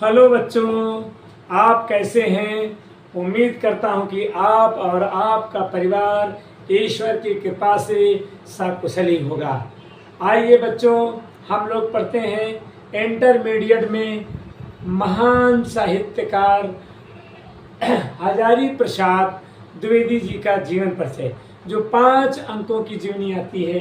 Hello बच्चों, आप कैसे हैं। उम्मीद करता हूं कि आप और आपका परिवार ईश्वर की कृपा से सकुशल होगा। आइए बच्चों, हम लोग पढ़ते हैं इंटरमीडिएट में महान साहित्यकार हजारी प्रसाद द्विवेदी जी का जीवन परिचय, जो 5 अंकों की जीवनी आती है।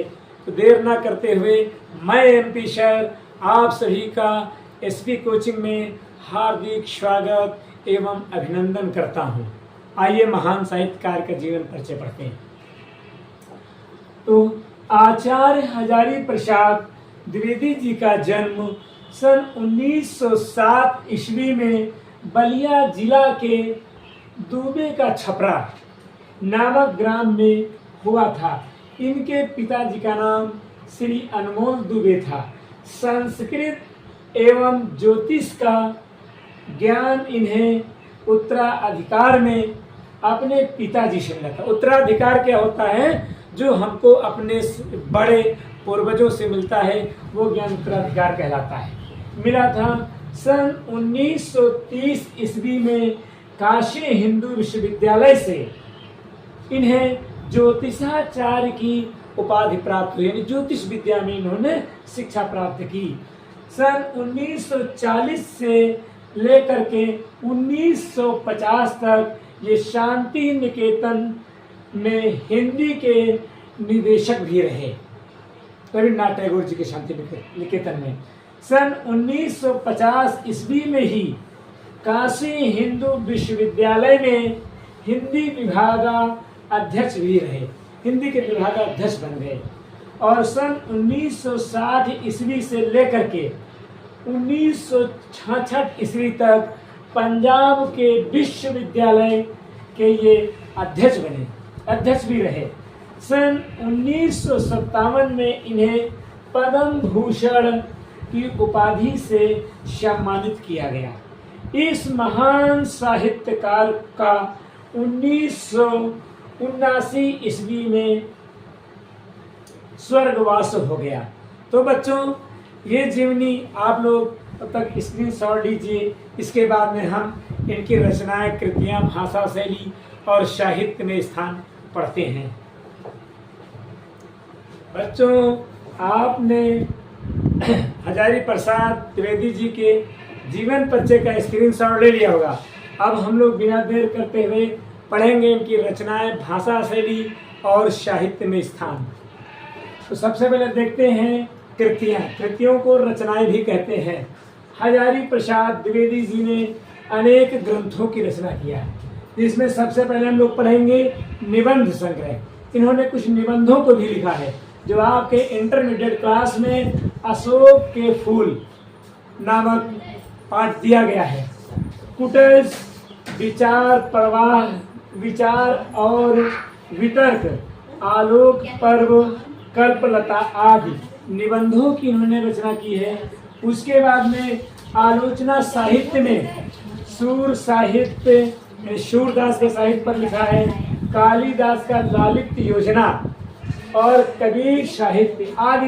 तो देर ना करते हुए मैं एमपी सर आप सभी का एसपी कोचिंग में हार्दिक स्वागत एवं अभिनंदन करता हूं। आइए महान साहित्यकार का जीवन परिचय पढ़ते हैं। तो आचार्य हजारी प्रसाद द्विवेदी जी का जन्म सन 1907 ईस्वी में बलिया जिला के दुबे का छपरा नामक ग्राम में हुआ था। इनके पिताजी का नाम श्री अनमोल दुबे था। संस्कृत एवं ज्योतिष का ज्ञान इन्हें उत्तराधिकार में अपने पिताजी से मिला था। उत्तराधिकार क्या होता है? जो हमको अपने बड़े पूर्वजों से मिलता है वो ज्ञान उत्तराधिकार कहलाता है। मिला था सन 1930 ईस्वी में काशी हिंदू विश्वविद्यालय से इन्हें ज्योतिषाचार्य की उपाधि प्राप्त हुई, यानी ज्योतिष विद्या में इन्होंने शिक्षा प्राप्त की। सन 1940 से लेकर के 1950 तक ये शांति निकेतन में हिंदी के निदेशक भी रहे, रविन्द्रनाथ टैगोर जी के शांति निकेतन में। सन 1950 ईस्वी में ही काशी हिंदू विश्वविद्यालय में हिंदी विभागा अध्यक्ष भी रहे, हिंदी के विभागाध्यक्ष बन गए। और सन 1960 ईस्वी से लेकर के 1966 ईस्वी तक पंजाब के विश्वविद्यालय के ये अध्यक्ष बने, अध्यक्ष भी रहे। सन 1957 में इन्हें पद्म भूषण की उपाधि से सम्मानित किया गया। इस महान साहित्यकार का 1979 ईस्वी में स्वर्गवास हो गया। तो बच्चों, ये जीवनी आप लोग तब तक स्क्रीनशॉट लीजिए। इसके बाद में हम इनकी रचनाएं, कृतियां, भाषा शैली और साहित्य में स्थान पढ़ते हैं। बच्चों, आपने हजारी प्रसाद द्विवेदी जी के जीवन परिचय का स्क्रीनशॉट ले लिया होगा। अब हम लोग बिना देर करते हुए पढ़ेंगे इनकी रचनाएं, भाषा शैली और साहित्य में स्थान। तो सबसे पहले देखते हैं कृतियां। कृतियों को रचनाएं भी कहते हैं। हजारी प्रसाद द्विवेदी जी ने अनेक ग्रंथों की रचना किया है, जिसमें सबसे पहले हम लोग पढ़ेंगे निबंध संग्रह। इन्होंने कुछ निबंधों को भी लिखा है, जो आपके इंटरमीडिएट क्लास में अशोक के फूल नामक पाठ दिया गया है। कुटज, विचार प्रवाह, विचार और वितर्क, आलोक पर्व, कल्पलता आदि निबंधों की इन्होंने रचना की है। उसके बाद में आलोचना साहित्य में सूर साहित्य, सूरदास के साहित्य पर लिखा है। कालिदास का लालित्य योजना और कबीर साहित्य आदि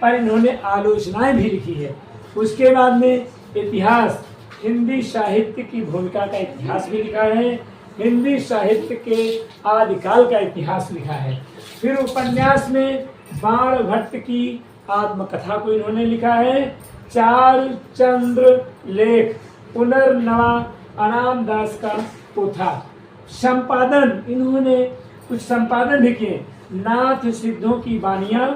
पर इन्होंने आलोचनाएं भी लिखी है। उसके बाद में इतिहास, हिंदी साहित्य की भूमिका का इतिहास भी लिखा है। हिंदी साहित्य के आदिकाल का इतिहास लिखा है। फिर उपन्यास में बाण भट्ट की आत्मकथा को इन्होंने लिखा है। चार चंद्र लेख, पुनर्नवा अनाम दास का पोथा। संपादन, इन्होंने कुछ संपादन भी किए। नाथ सिद्धों की वानियां,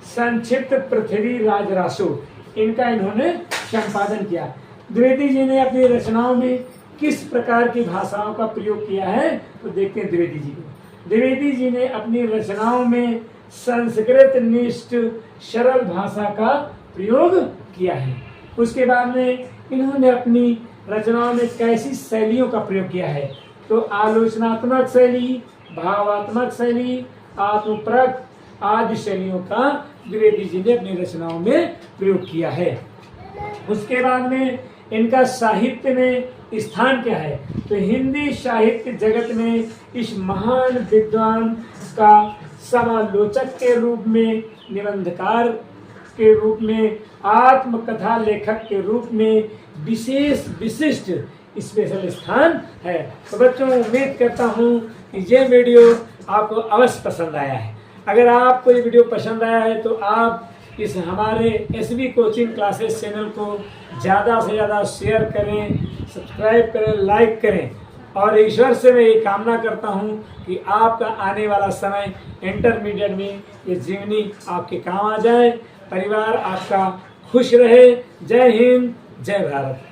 संक्षिप्त पृथ्वी राज रासो, इनका इन्होंने संपादन किया। द्विवेदी जी ने अपनी रचनाओं में किस प्रकार की भाषाओं का प्रयोग किया है, तो देखते हैं द्विवेदी जी को। द्विवेदी जी ने अपनी रचनाओं में संस्कृत निष्ठ सरल भाषा का प्रयोग किया है। उसके बाद में इन्होंने अपनी रचनाओं में कैसी शैलियों का प्रयोग किया है, तो आलोचनात्मक शैली, भावात्मक शैली, आत्मप्रक आदि शैलियों का द्विवेदी जी ने अपनी रचनाओं में प्रयोग किया है। उसके बाद में इनका साहित्य में स्थान क्या है, तो हिंदी साहित्य जगत में इस महान विद्वान का समालोचक के रूप में, निबंधकार के रूप में, आत्मकथा लेखक के रूप में विशेष विशिष्ट स्पेशल स्थान है। तो बच्चों, उम्मीद करता हूँ कि ये वीडियो आपको अवश्य पसंद आया है। अगर आपको ये वीडियो पसंद आया है तो आप इस हमारे एसबी कोचिंग क्लासेस चैनल को ज़्यादा से ज़्यादा शेयर करें, सब्सक्राइब करें, लाइक करें। और ईश्वर से मैं ये कामना करता हूँ कि आपका आने वाला समय इंटरमीडिएट में ये जीवनी आपके काम आ जाए, परिवार आपका खुश रहे। जय हिंद, जय भारत।